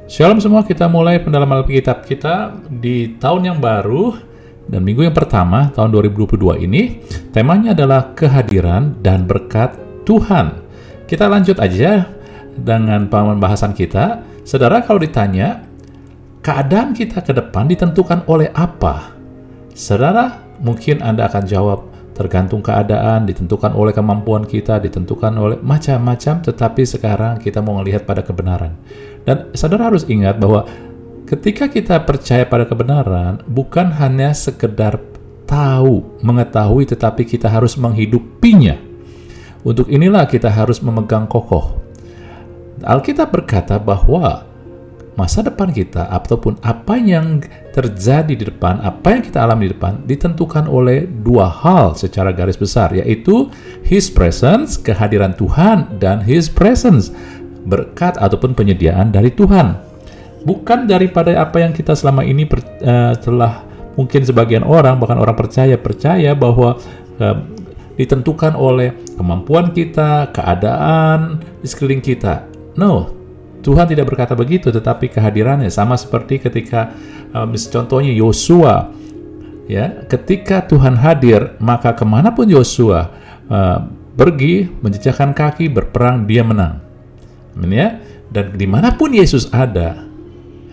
Shalom semua, kita mulai pendalaman Alkitab kita di tahun yang baru dan minggu yang pertama tahun 2022 ini. Temanya adalah kehadiran dan berkat Tuhan. Kita lanjut aja dengan pembahasan kita. Saudara, kalau ditanya keadaan kita ke depan ditentukan oleh apa? Saudara, mungkin Anda akan jawab tergantung keadaan, ditentukan oleh kemampuan kita, ditentukan oleh macam-macam, tetapi sekarang kita mau melihat pada kebenaran. Dan saudara harus ingat bahwa ketika kita percaya pada kebenaran, bukan hanya sekedar mengetahui, tetapi kita harus menghidupinya. Untuk inilah kita harus memegang kokoh. Alkitab berkata bahwa masa depan kita ataupun apa yang terjadi di depan, apa yang kita alami di depan ditentukan oleh dua hal secara garis besar, yaitu His presence, kehadiran Tuhan, dan His presence, berkat ataupun penyediaan dari Tuhan. Bukan daripada apa yang kita selama ini telah mungkin sebagian orang, bahkan orang percaya bahwa ditentukan oleh kemampuan kita, keadaan di sekeliling kita. No, Tuhan tidak berkata begitu, tetapi kehadirannya sama seperti ketika contohnya Yosua, ya, ketika Tuhan hadir, maka kemanapun Yosua pergi menjejakkan kaki berperang, dia menang, ya. Dan dimanapun Yesus ada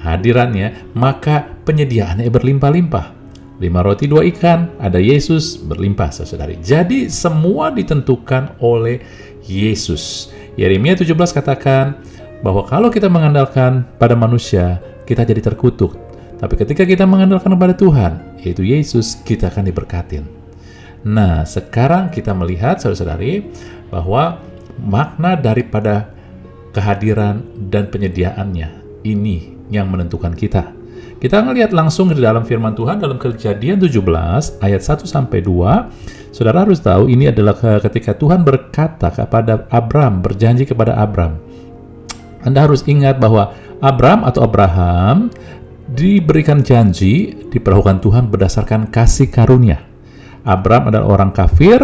hadirannya, maka penyediaannya berlimpah-limpah. 5 roti 2 ikan, ada Yesus berlimpah, saudari. Jadi semua ditentukan oleh Yesus. Yeremia 17 katakan bahwa kalau kita mengandalkan pada manusia, kita jadi terkutuk. Tapi ketika kita mengandalkan kepada Tuhan, yaitu Yesus, kita akan diberkatin. Nah, sekarang kita melihat, saudara-saudari, bahwa makna daripada kehadiran dan penyediaannya, ini yang menentukan kita. Kita melihat langsung di dalam firman Tuhan dalam Kejadian 17, ayat 1-2. Saudara harus tahu, ini adalah ketika Tuhan berkata kepada Abram, berjanji kepada Abram. Anda harus ingat bahwa Abraham diberikan janji, diperlakukan Tuhan berdasarkan kasih karunia. Abraham adalah orang kafir,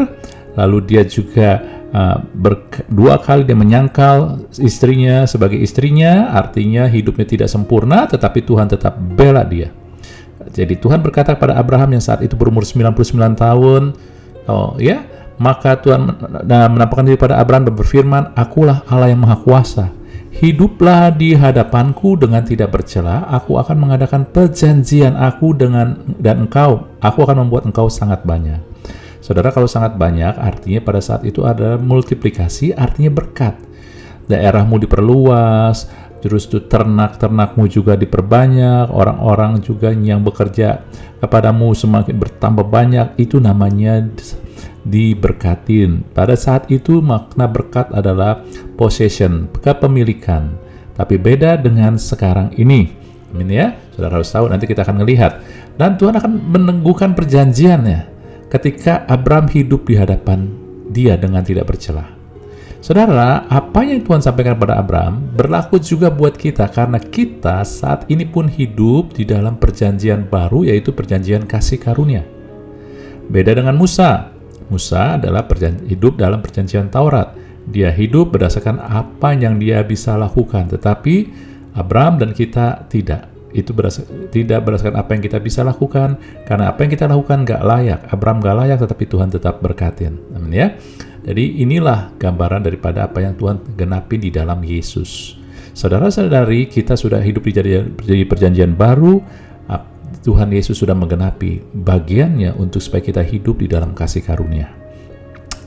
lalu dia juga dua kali dia menyangkal istrinya sebagai istrinya, artinya hidupnya tidak sempurna, tetapi Tuhan tetap bela dia. Jadi Tuhan berkata kepada Abraham yang saat itu berumur 99 tahun, maka Tuhan menampakkan diri pada Abraham dan berfirman, "Akulah Allah yang Maha Kuasa. Hiduplah di hadapanku dengan tidak bercela. Aku akan mengadakan perjanjian aku dan engkau. Aku akan membuat engkau sangat banyak." Saudara, kalau sangat banyak artinya pada saat itu ada multiplikasi, artinya berkat. Daerahmu diperluas, terus ternak-ternakmu juga diperbanyak, orang-orang juga yang bekerja kepadamu semakin bertambah banyak. Itu namanya diberkatin. Pada saat itu makna berkat adalah possession, kepemilikan. Tapi beda dengan sekarang ini. Amin ya. Saudara harus tahu, nanti kita akan melihat. Dan Tuhan akan meneguhkan perjanjiannya ketika Abraham hidup di hadapan dia dengan tidak bercela. Saudara, apa yang Tuhan sampaikan kepada Abraham berlaku juga buat kita, karena kita saat ini pun hidup di dalam perjanjian baru, yaitu perjanjian kasih karunia. Beda dengan Musa. Musa adalah hidup dalam perjanjian Taurat. Dia hidup berdasarkan apa yang dia bisa lakukan, tetapi Abraham dan kita tidak. Itu tidak berdasarkan apa yang kita bisa lakukan, karena apa yang kita lakukan gak layak. Abraham gak layak, tetapi Tuhan tetap berkatin. Amin ya. Jadi inilah gambaran daripada apa yang Tuhan genapi di dalam Yesus. Saudara-saudari, kita sudah hidup di perjanjian baru. Tuhan Yesus sudah menggenapi bagiannya untuk supaya kita hidup di dalam kasih karunia.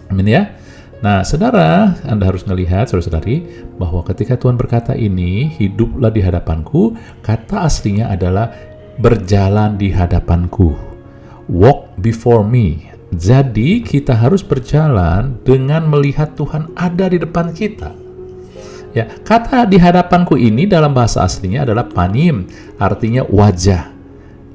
Amin ya. Nah, saudara, Anda harus melihat, saudara-saudari, bahwa ketika Tuhan berkata ini, hiduplah di hadapanku, kata aslinya adalah berjalan di hadapanku. Walk before me. Jadi, kita harus berjalan dengan melihat Tuhan ada di depan kita. Ya, kata di hadapanku ini dalam bahasa aslinya adalah panim, artinya wajah.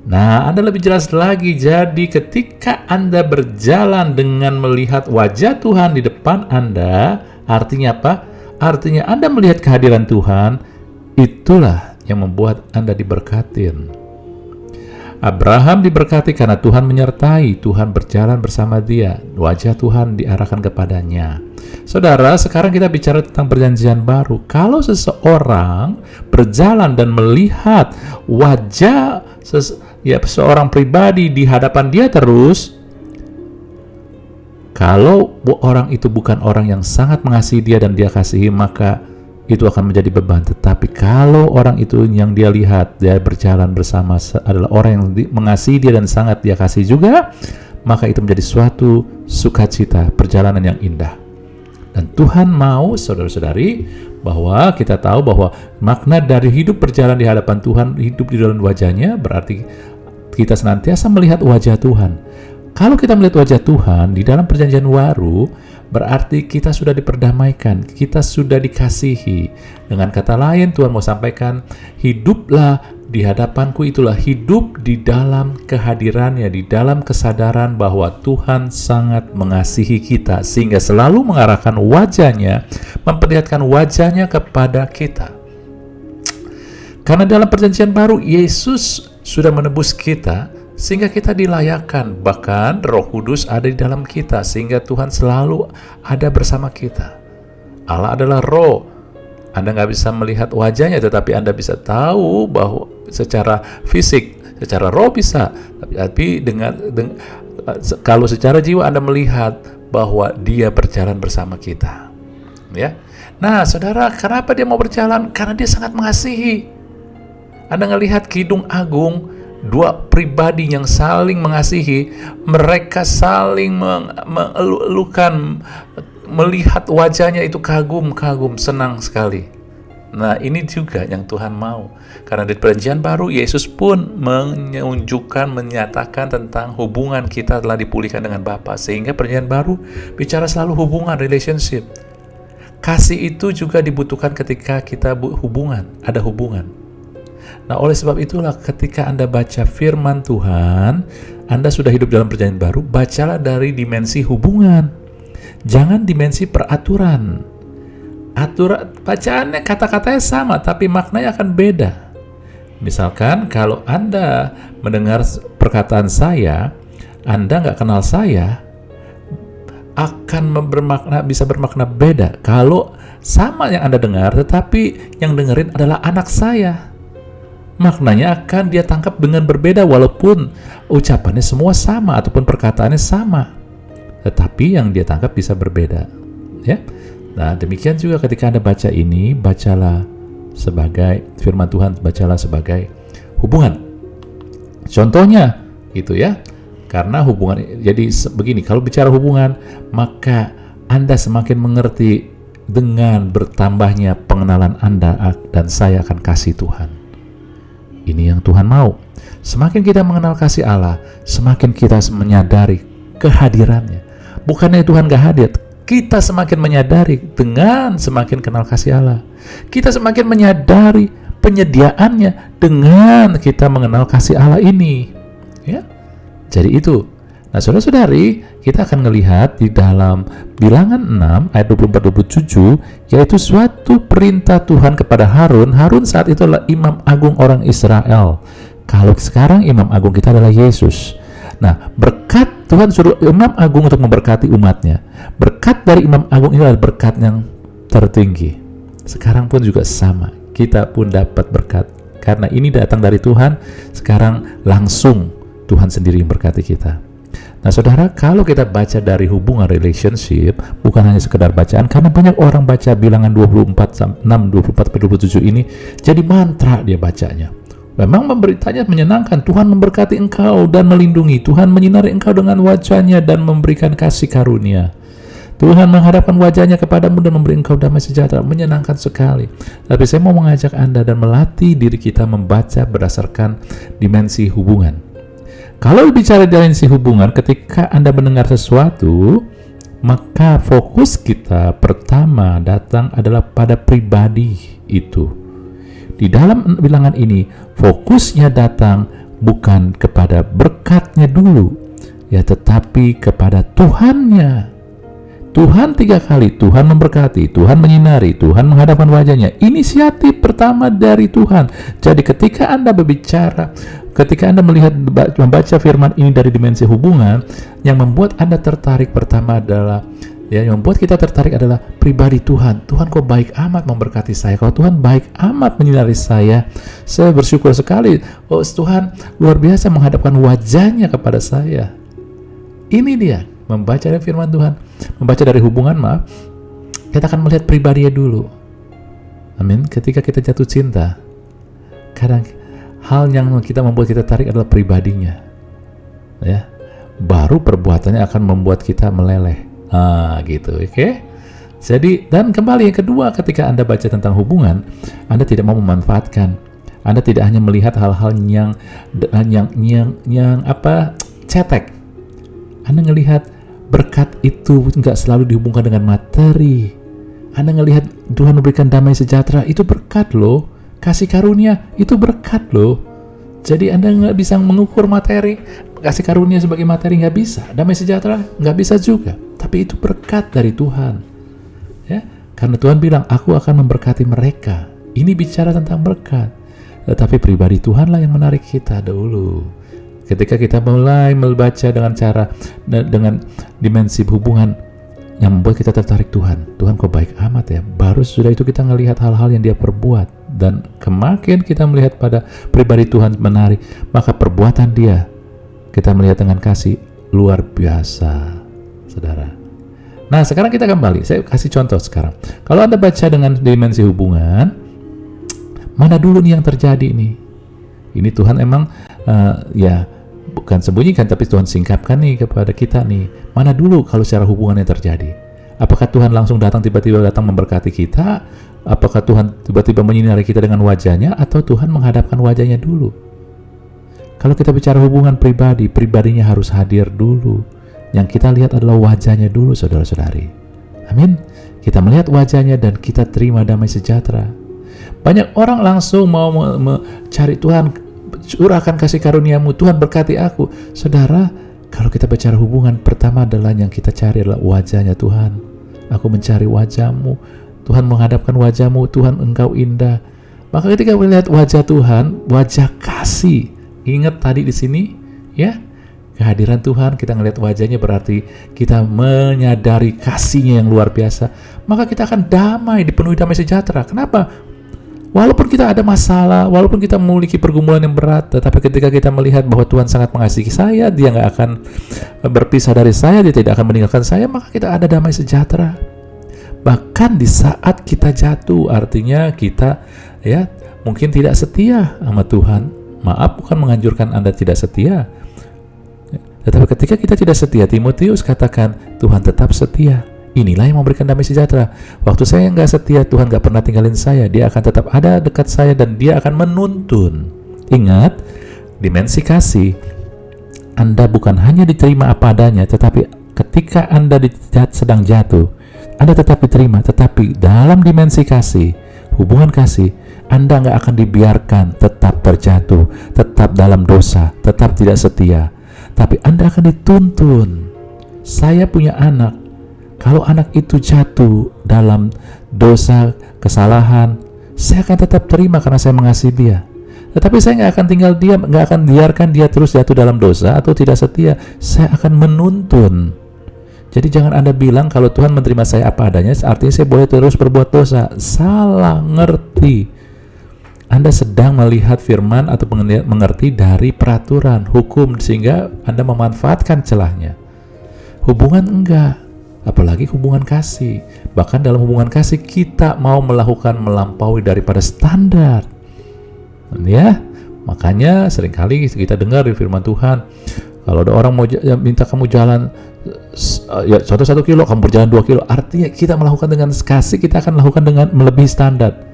Nah, Anda lebih jelas lagi. Jadi ketika Anda berjalan dengan melihat wajah Tuhan di depan Anda, artinya apa? Artinya Anda melihat kehadiran Tuhan, itulah yang membuat Anda diberkatin. Abraham diberkati karena Tuhan menyertai, Tuhan berjalan bersama dia, wajah Tuhan diarahkan kepadanya. Saudara, sekarang kita bicara tentang perjanjian baru. Kalau seseorang berjalan dan melihat wajah seorang pribadi di hadapan dia terus, kalau orang itu bukan orang yang sangat mengasihi dia dan dia kasihi, maka itu akan menjadi beban. Tetapi kalau orang itu yang dia lihat, dia berjalan bersama adalah orang yang mengasihi dia dan sangat dia kasih juga, maka itu menjadi suatu sukacita, perjalanan yang indah. Dan Tuhan mau, saudara-saudari, bahwa kita tahu bahwa makna dari hidup berjalan di hadapan Tuhan, hidup di dalam wajahnya, berarti kita senantiasa melihat wajah Tuhan. Kalau kita melihat wajah Tuhan di dalam perjanjian baru, berarti kita sudah diperdamaikan, kita sudah dikasihi. Dengan kata lain, Tuhan mau sampaikan, hiduplah di hadapanku, itulah hidup di dalam kehadirannya, di dalam kesadaran bahwa Tuhan sangat mengasihi kita, sehingga selalu mengarahkan wajahnya, memperlihatkan wajahnya kepada kita. Karena dalam perjanjian baru, Yesus sudah menebus kita, sehingga kita dilayakkan, bahkan Roh Kudus ada di dalam kita, sehingga Tuhan selalu ada bersama kita. Allah adalah Roh. Anda nggak bisa melihat wajahnya, tetapi Anda bisa tahu bahwa secara fisik, secara roh bisa, tapi kalau secara jiwa Anda melihat bahwa Dia berjalan bersama kita. Ya. Nah, saudara, kenapa Dia mau berjalan? Karena Dia sangat mengasihi. Anda ngelihat Kidung Agung, dua pribadi yang saling mengasihi, mereka saling mengeluhkan, melihat wajahnya itu kagum, senang sekali. Nah, ini juga yang Tuhan mau. Karena di perjanjian baru, Yesus pun menunjukkan, menyatakan tentang hubungan kita telah dipulihkan dengan Bapa. Sehingga perjanjian baru bicara selalu hubungan, relationship. Kasih itu juga dibutuhkan ketika kita ada hubungan. Nah, oleh sebab itulah ketika Anda baca firman Tuhan, Anda sudah hidup dalam perjanjian baru, bacalah dari dimensi hubungan. Jangan dimensi peraturan. Bacaannya, kata-katanya sama, tapi maknanya akan beda. Misalkan, kalau Anda mendengar perkataan saya, Anda nggak kenal saya, akan bisa bermakna beda. Kalau sama yang Anda dengar, tetapi yang dengerin adalah anak saya, maknanya akan dia tangkap dengan berbeda, walaupun ucapannya semua sama ataupun perkataannya sama, tetapi yang dia tangkap bisa berbeda. Ya, nah demikian juga ketika Anda baca ini, bacalah sebagai firman Tuhan, bacalah sebagai hubungan. Contohnya itu ya, karena hubungan. Jadi begini, kalau bicara hubungan, maka Anda semakin mengerti dengan bertambahnya pengenalan Anda dan saya akan kasih Tuhan. Ini yang Tuhan mau. Semakin kita mengenal kasih Allah, semakin kita menyadari kehadirannya. Bukannya Tuhan gak hadir, kita semakin menyadari dengan semakin kenal kasih Allah. Kita semakin menyadari penyediaannya dengan kita mengenal kasih Allah ini. Ya, jadi itu. Nah, saudara-saudari, kita akan melihat di dalam Bilangan 6 ayat 24-27, yaitu suatu perintah Tuhan kepada Harun. Harun saat itu adalah imam agung orang Israel. Kalau sekarang imam agung kita adalah Yesus. Nah, berkat Tuhan suruh imam agung untuk memberkati umatnya. Berkat dari imam agung itu adalah berkat yang tertinggi. Sekarang pun juga sama. Kita pun dapat berkat. Karena ini datang dari Tuhan, sekarang langsung Tuhan sendiri yang berkati kita. Nah, saudara, kalau kita baca dari hubungan relationship, bukan hanya sekedar bacaan, karena banyak orang baca Bilangan 24-27 ini jadi mantra dia bacanya. Memang memberitanya menyenangkan, Tuhan memberkati engkau dan melindungi, Tuhan menyinari engkau dengan wajahnya dan memberikan kasih karunia. Tuhan menghadapkan wajahnya kepadamu dan memberi engkau damai sejahtera, menyenangkan sekali. Tapi saya mau mengajak Anda dan melatih diri kita membaca berdasarkan dimensi hubungan. Kalau bicara dimensi hubungan, ketika Anda mendengar sesuatu, maka fokus kita pertama datang adalah pada pribadi itu. Di dalam bilangan ini, fokusnya datang bukan kepada berkatnya dulu, ya, tetapi kepada Tuhannya. Tuhan 3 kali, Tuhan memberkati, Tuhan menyinari, Tuhan menghadapkan wajahnya. Inisiatif pertama dari Tuhan. Jadi ketika Anda berbicara ketika Anda membaca firman ini dari dimensi hubungan, yang membuat Anda tertarik pertama adalah, yang membuat kita tertarik adalah pribadi Tuhan. Tuhan kok baik amat memberkati saya. Kalau Tuhan baik amat menyinari saya bersyukur sekali. Oh, Tuhan luar biasa menghadapkan wajahnya kepada saya. Ini dia, membaca dari firman Tuhan, membaca dari hubungan, kita akan melihat pribadinya dulu. Amin. Ketika kita jatuh cinta, kadang hal yang membuat kita tarik adalah pribadinya, ya. Baru perbuatannya akan membuat kita meleleh. Gitu, oke? Jadi, dan kembali yang kedua, ketika Anda baca tentang hubungan, Anda tidak mau memanfaatkan. Anda tidak hanya melihat hal-hal yang cetek. Anda ngelihat berkat itu nggak selalu dihubungkan dengan materi. Anda ngelihat Tuhan memberikan damai sejahtera, itu berkat loh. Kasih karunia, itu berkat loh. Jadi Anda nggak bisa mengukur materi, kasih karunia sebagai materi, nggak bisa. Damai sejahtera, nggak bisa juga. Tapi itu berkat dari Tuhan. Ya, karena Tuhan bilang, aku akan memberkati mereka. Ini bicara tentang berkat. Tetapi pribadi Tuhanlah yang menarik kita dahulu. Ketika kita mulai membaca dengan dimensi hubungan, yang membuat kita tertarik Tuhan kok baik amat ya. Baru sudah itu kita ngelihat hal-hal yang dia perbuat, dan kemakin kita melihat pada pribadi Tuhan menarik, maka perbuatan dia kita melihat dengan kasih luar biasa, saudara. Nah, sekarang kita kembali, saya kasih contoh sekarang. Kalau Anda baca dengan dimensi hubungan, mana dulu nih yang terjadi nih? Ini Tuhan emang bukan sembunyikan, tapi Tuhan singkapkan nih kepada kita nih. Mana dulu kalau secara hubungan yang terjadi? Apakah Tuhan langsung tiba-tiba datang memberkati kita? Apakah Tuhan tiba-tiba menyinari kita dengan wajahnya? Atau Tuhan menghadapkan wajahnya dulu? Kalau kita bicara hubungan pribadi, pribadinya harus hadir dulu. Yang kita lihat adalah wajahnya dulu, saudara-saudari. Amin. Kita melihat wajahnya dan kita terima damai sejahtera. Banyak orang langsung mau mencari Tuhan, curahkan kasih karuniamu, Tuhan berkati aku. Saudara, kalau kita bicara hubungan, pertama adalah yang kita cari adalah wajahnya Tuhan. Aku mencari wajahmu, Tuhan menghadapkan wajahmu, Tuhan engkau indah. Maka ketika melihat wajah Tuhan, wajah kasih. Ingat tadi di sini, ya, kehadiran Tuhan, kita ngelihat wajahnya berarti kita menyadari kasihnya yang luar biasa. Maka kita akan damai, dipenuhi damai sejahtera. Kenapa? Walaupun kita ada masalah, walaupun kita memiliki pergumulan yang berat, tetapi ketika kita melihat bahwa Tuhan sangat mengasihi saya, dia nggak akan berpisah dari saya, dia tidak akan meninggalkan saya, maka kita ada damai sejahtera. Bahkan di saat kita jatuh, artinya kita mungkin tidak setia sama Tuhan. Maaf, bukan menganjurkan Anda tidak setia. Tetapi ketika kita tidak setia, Timotius katakan, Tuhan tetap setia. Inilah yang memberikan damai sejahtera. Waktu saya nggak setia, Tuhan nggak pernah tinggalin saya. Dia akan tetap ada dekat saya dan dia akan menuntun. Ingat, dimensi kasih, Anda bukan hanya diterima apa adanya, tetapi ketika Anda sedang jatuh, Anda tetap diterima. Tetapi dalam dimensi kasih, hubungan kasih, Anda nggak akan dibiarkan tetap terjatuh, tetap dalam dosa, tetap tidak setia. Tapi Anda akan dituntun. Saya punya anak. Kalau anak itu jatuh dalam dosa, kesalahan, saya akan tetap terima karena saya mengasihi dia. Tetapi saya nggak akan tinggal diam, nggak akan biarkan dia terus jatuh dalam dosa atau tidak setia. Saya akan menuntun. Jadi jangan Anda bilang kalau Tuhan menerima saya apa adanya, artinya saya boleh terus berbuat dosa. Salah ngerti. Anda sedang melihat firman atau mengerti dari peraturan, hukum, sehingga Anda memanfaatkan celahnya. Hubungan enggak. Apalagi hubungan kasih. Bahkan dalam hubungan kasih kita mau melampaui daripada standar. Ya, makanya seringkali kita dengar di firman Tuhan, kalau ada orang mau minta kamu jalan contoh 1 kilo, kamu berjalan 2 kilo. Artinya kita melakukan dengan kasih, kita akan melakukan dengan melebihi standar.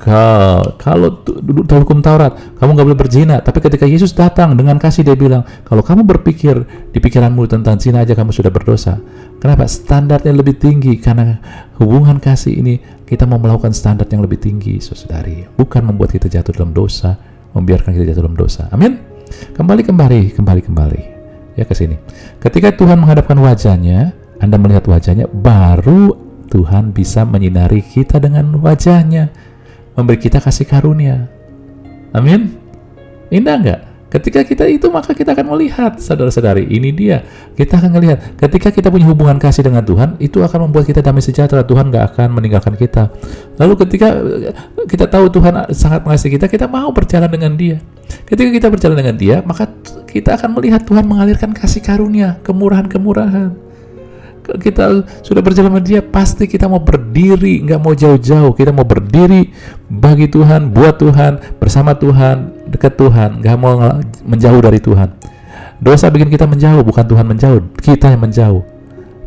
Kalau hukum Taurat, kamu nggak boleh berzina. Tapi ketika Yesus datang dengan kasih, dia bilang, kalau kamu berpikir di pikiranmu tentang zina aja kamu sudah berdosa. Kenapa? Standarnya lebih tinggi. Karena hubungan kasih ini kita mau melakukan standar yang lebih tinggi, saudari. Bukan membuat kita jatuh dalam dosa, membiarkan kita jatuh dalam dosa. Amin. Kembali ya ke sini. Ketika Tuhan menghadapkan wajahnya, Anda melihat wajahnya, baru Tuhan bisa menyinari kita dengan wajahnya, memberi kita kasih karunia. Amin. Indah nggak? Ketika kita itu, maka kita akan melihat, saudara-saudari, ini dia. Kita akan melihat, ketika kita punya hubungan kasih dengan Tuhan, itu akan membuat kita damai sejahtera. Tuhan nggak akan meninggalkan kita. Lalu ketika kita tahu Tuhan sangat mengasihi kita, kita mau berjalan dengan Dia. Ketika kita berjalan dengan Dia, maka kita akan melihat Tuhan mengalirkan kasih karunia, kemurahan-kemurahan. Kita sudah berjalan sama Dia, pasti kita mau berdiri, nggak mau jauh-jauh. Kita mau berdiri bagi Tuhan, buat Tuhan, bersama Tuhan, dekat Tuhan, nggak mau menjauh dari Tuhan. Dosa bikin kita menjauh, bukan Tuhan menjauh, kita yang menjauh.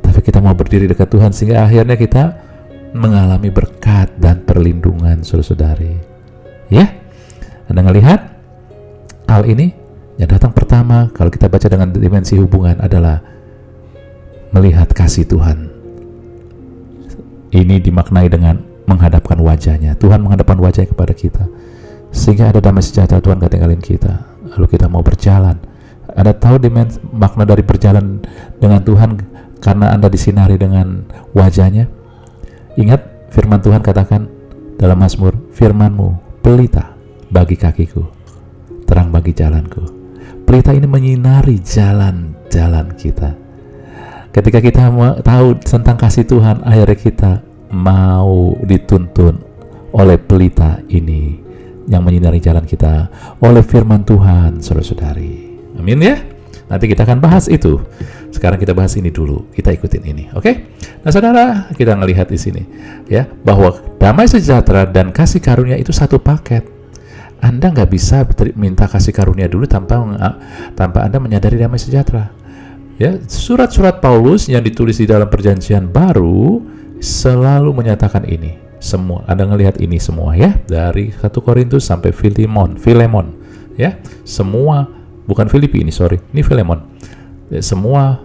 Tapi kita mau berdiri dekat Tuhan, sehingga akhirnya kita mengalami berkat dan perlindungan, saudara-saudari. Ya, Anda ngelihat hal ini? Yang datang pertama, kalau kita baca dengan dimensi hubungan, adalah melihat kasih Tuhan. Ini dimaknai dengan menghadapkan wajahnya. Tuhan menghadapkan wajahnya kepada kita, sehingga ada damai sejahtera. Tuhan gak tinggalin kita. Lalu kita mau berjalan. Anda tahu makna dari berjalan dengan Tuhan karena Anda disinari dengan wajahnya. Ingat firman Tuhan katakan dalam Mazmur, firman-Mu pelita bagi kakiku, terang bagi jalanku. Pelita ini menyinari jalan-jalan kita. Ketika kita tahu tentang kasih Tuhan, akhirnya kita mau dituntun oleh pelita ini yang menyinari jalan kita, oleh firman Tuhan, saudara-saudari. Amin ya. Nanti kita akan bahas itu. Sekarang kita bahas ini dulu. Kita ikutin ini, oke? Nah, saudara, kita ngelihat di sini ya, bahwa damai sejahtera dan kasih karunia itu satu paket. Anda nggak bisa minta kasih karunia dulu tanpa Anda menyadari damai sejahtera. Ya, surat-surat Paulus yang ditulis di dalam Perjanjian Baru selalu menyatakan ini semua. Anda ngelihat ini semua ya, dari 1 Korintus sampai Filemon, ya, semua, bukan Filipi ini, ini Filemon. Ya, semua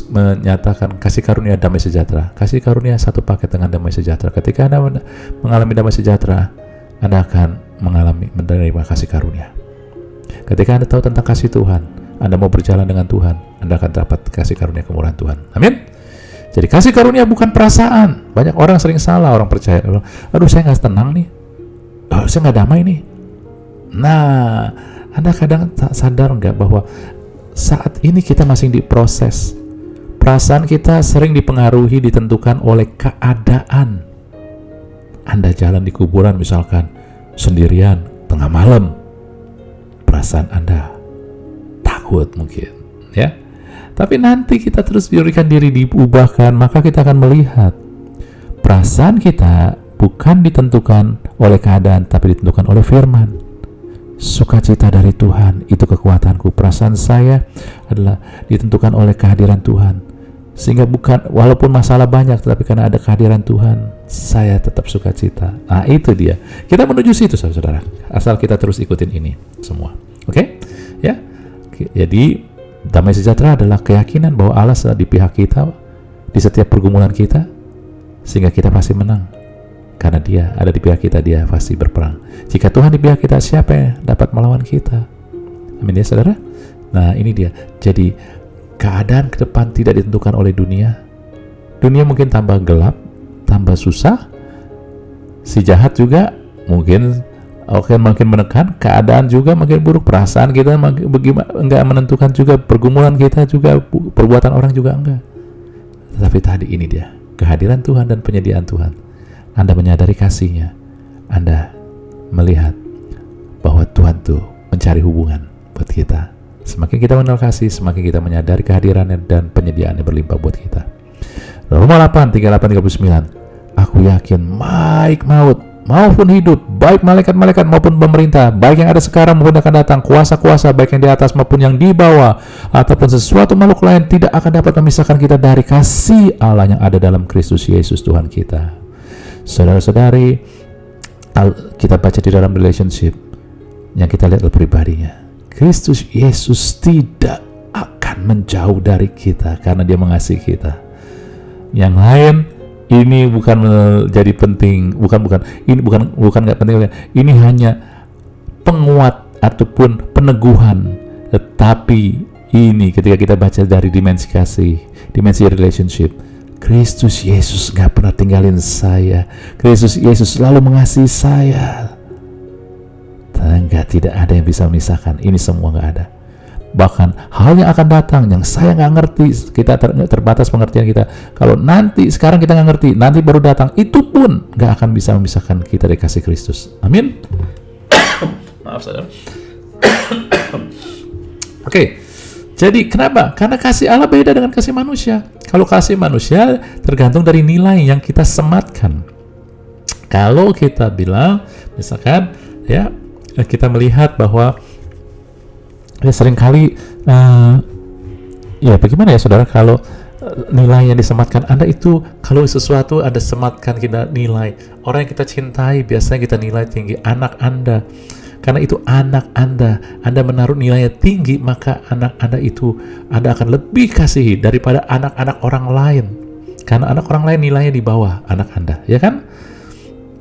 menyatakan kasih karunia damai sejahtera. Kasih karunia satu paket dengan damai sejahtera. Ketika Anda mengalami damai sejahtera, Anda akan menerima kasih karunia. Ketika Anda tahu tentang kasih Tuhan, Anda mau berjalan dengan Tuhan, Anda akan dapat kasih karunia kemurahan Tuhan. Amin. Jadi kasih karunia bukan perasaan. Banyak orang sering salah, orang percaya, aduh saya nggak tenang nih, saya nggak damai nih. Nah, Anda kadang sadar nggak bahwa saat ini kita masih diproses. Perasaan kita sering dipengaruhi, ditentukan oleh keadaan. Anda jalan di kuburan misalkan, sendirian, tengah malam, perasaan Anda takut mungkin, ya. Tapi nanti kita terus diberikan diri diubahkan, maka kita akan melihat perasaan kita bukan ditentukan oleh keadaan, tapi ditentukan oleh firman. Sukacita dari Tuhan itu kekuatanku. Perasaan saya adalah ditentukan oleh kehadiran Tuhan, sehingga bukan, walaupun masalah banyak, tetapi karena ada kehadiran Tuhan, saya tetap sukacita. Nah, itu dia. Kita menuju situ, saudara. Asal kita terus ikutin ini semua, oke? Ya. Jadi damai sejahtera adalah keyakinan bahwa Allah di pihak kita di setiap pergumulan kita, sehingga kita pasti menang. Karena Dia ada di pihak kita, Dia pasti berperang. Jika Tuhan di pihak kita, siapa yang dapat melawan kita? Amin ya, saudara. Nah, ini dia. Jadi keadaan ke depan tidak ditentukan oleh dunia. Dunia mungkin tambah gelap, tambah susah. Si jahat juga mungkin makin menekan, keadaan juga makin buruk, perasaan kita enggak menentukan juga, pergumulan kita juga, perbuatan orang juga enggak. Tetapi tadi ini dia, kehadiran Tuhan dan penyediaan Tuhan. Anda menyadari kasih-Nya, Anda melihat bahwa Tuhan tuh mencari hubungan buat kita. Semakin kita mengenal kasih, semakin kita menyadari kehadirannya dan penyediaannya berlimpah buat kita. Roma 8, 38-39, aku yakin baik maut maupun hidup, baik malaikat-malaikat maupun pemerintah, baik yang ada sekarang maupun akan datang, kuasa-kuasa baik yang di atas maupun yang di bawah, ataupun sesuatu makhluk lain tidak akan dapat memisahkan kita dari kasih Allah yang ada dalam Kristus Yesus Tuhan kita. Saudara-saudari, kita baca di dalam relationship yang kita lihat pribadinya, Kristus Yesus tidak akan menjauh dari kita karena Dia mengasihi kita. Yang lain ini bukan menjadi penting, ini bukan nggak penting. Ini hanya penguat ataupun peneguhan. Tetapi ini ketika kita baca dari dimensi kasih, dimensi relationship, Kristus Yesus nggak pernah tinggalin saya. Kristus Yesus selalu mengasihi saya. Dan sehingga tidak ada yang bisa memisahkan. Ini semua nggak ada. Bahkan hal yang akan datang yang saya nggak ngerti, kita terbatas pengertian kita. Kalau nanti sekarang kita nggak ngerti, nanti baru datang, itu pun nggak akan bisa memisahkan kita dari kasih Kristus. Amin. Maaf saudara. Oke. Jadi kenapa? Karena kasih Allah beda dengan kasih manusia. Kalau kasih manusia tergantung dari nilai yang kita sematkan. Kalau kita bilang, misalkan ya, kita melihat bahwa ya seringkali ya bagaimana ya saudara, kalau nilai yang disematkan Anda itu, kalau sesuatu Anda sematkan kita nilai, orang yang kita cintai biasanya kita nilai tinggi, anak Anda, karena itu anak Anda menaruh nilainya tinggi, maka anak Anda itu Anda akan lebih kasihi daripada anak-anak orang lain, karena anak orang lain nilainya di bawah anak Anda, ya kan?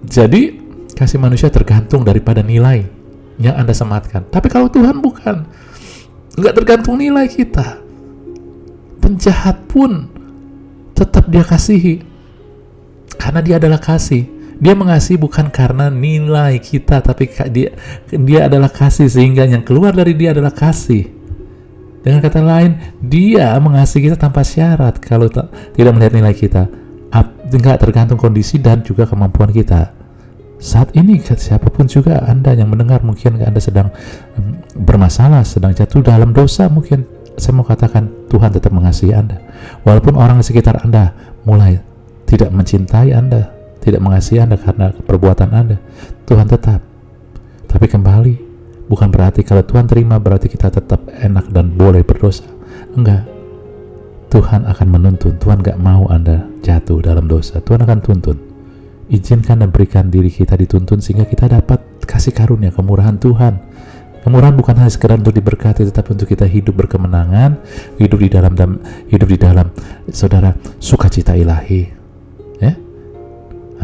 Jadi kasih manusia tergantung daripada nilai yang Anda sematkan. Tapi kalau Tuhan bukan, nggak tergantung nilai kita. Penjahat pun tetap Dia kasihi, karena Dia adalah kasih. Dia mengasihi bukan karena nilai kita, tapi dia adalah kasih, sehingga yang keluar dari Dia adalah kasih. Dengan kata lain, Dia mengasihi kita tanpa syarat. Kalau tidak melihat nilai kita, nggak tergantung kondisi dan juga kemampuan kita. Saat ini siapapun juga Anda yang mendengar, mungkin Anda sedang bermasalah, sedang jatuh dalam dosa, mungkin saya mau katakan Tuhan tetap mengasihi Anda. Walaupun orang di sekitar Anda mulai tidak mencintai Anda, tidak mengasihi Anda karena perbuatan Anda, Tuhan tetap. Tapi kembali, bukan berarti kalau Tuhan terima berarti kita tetap enak dan boleh berdosa. Enggak. Tuhan akan menuntun. Tuhan gak mau Anda jatuh dalam dosa. Tuhan akan tuntun. Izinkan dan berikan diri kita dituntun sehingga kita dapat kasih karunia, kemurahan Tuhan. Kemurahan bukan hanya sekedar untuk diberkati, tetapi untuk kita hidup berkemenangan, hidup di dalam saudara sukacita ilahi. Ya?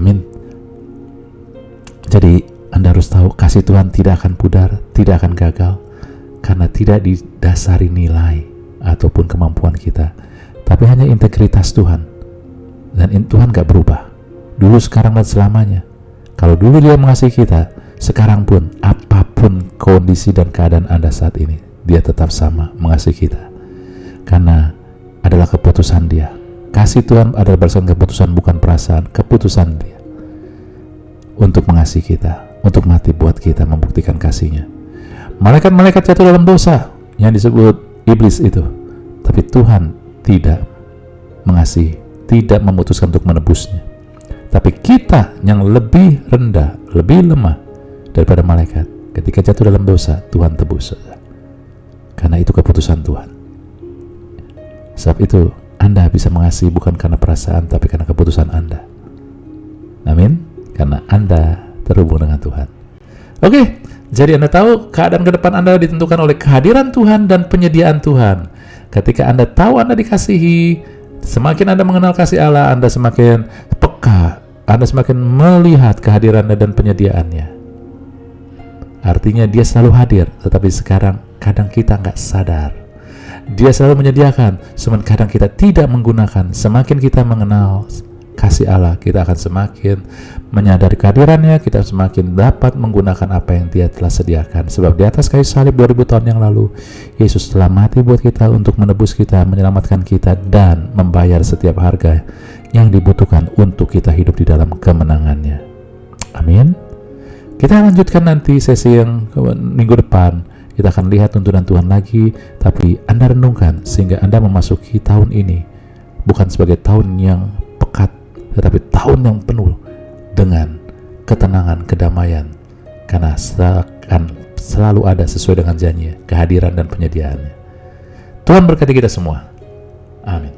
Amin. Jadi Anda harus tahu kasih Tuhan tidak akan pudar, tidak akan gagal, karena tidak didasari nilai ataupun kemampuan kita, tapi hanya integritas Tuhan. Dan Tuhan gak berubah, dulu, sekarang, dan selamanya. Kalau dulu Dia mengasihi kita, sekarang pun apapun kondisi dan keadaan Anda saat ini, Dia tetap sama mengasihi kita, karena adalah keputusan Dia. Kasih Tuhan adalah berdasarkan keputusan, bukan perasaan. Keputusan Dia untuk mengasihi kita, untuk mati buat kita, membuktikan kasih-Nya. Malaikat-malaikat jatuh dalam dosa yang disebut iblis itu, tapi Tuhan tidak mengasihi, tidak memutuskan untuk menebusnya. Tapi kita yang lebih rendah, lebih lemah daripada malaikat, ketika jatuh dalam dosa, Tuhan tebus. Karena itu keputusan Tuhan. Sebab itu Anda bisa mengasihi bukan karena perasaan, tapi karena keputusan Anda. Amin. Karena Anda terhubung dengan Tuhan. Oke, jadi Anda tahu keadaan ke depan Anda ditentukan oleh kehadiran Tuhan dan penyediaan Tuhan. Ketika Anda tahu Anda dikasihi, semakin Anda mengenal kasih Allah, Anda semakin peka, Anda semakin melihat kehadirannya dan penyediaannya. Artinya Dia selalu hadir, tetapi sekarang kadang kita nggak sadar. Dia selalu menyediakan, sementara kadang kita tidak menggunakan. Semakin kita mengenal kasih Allah, kita akan semakin menyadari kehadirannya, kita semakin dapat menggunakan apa yang Dia telah sediakan. Sebab di atas kayu salib 2000 tahun yang lalu, Yesus telah mati buat kita untuk menebus kita, menyelamatkan kita, dan membayar setiap harga yang dibutuhkan untuk kita hidup di dalam kemenangannya. Amin. Kita lanjutkan nanti sesi yang minggu depan. Kita akan lihat tuntunan Tuhan lagi, tapi Anda renungkan sehingga Anda memasuki tahun ini bukan sebagai tahun yang pekat, tetapi tahun yang penuh dengan ketenangan, kedamaian, karena akan selalu ada sesuai dengan janji, kehadiran dan penyediaannya. Tuhan berkati kita semua. Amin.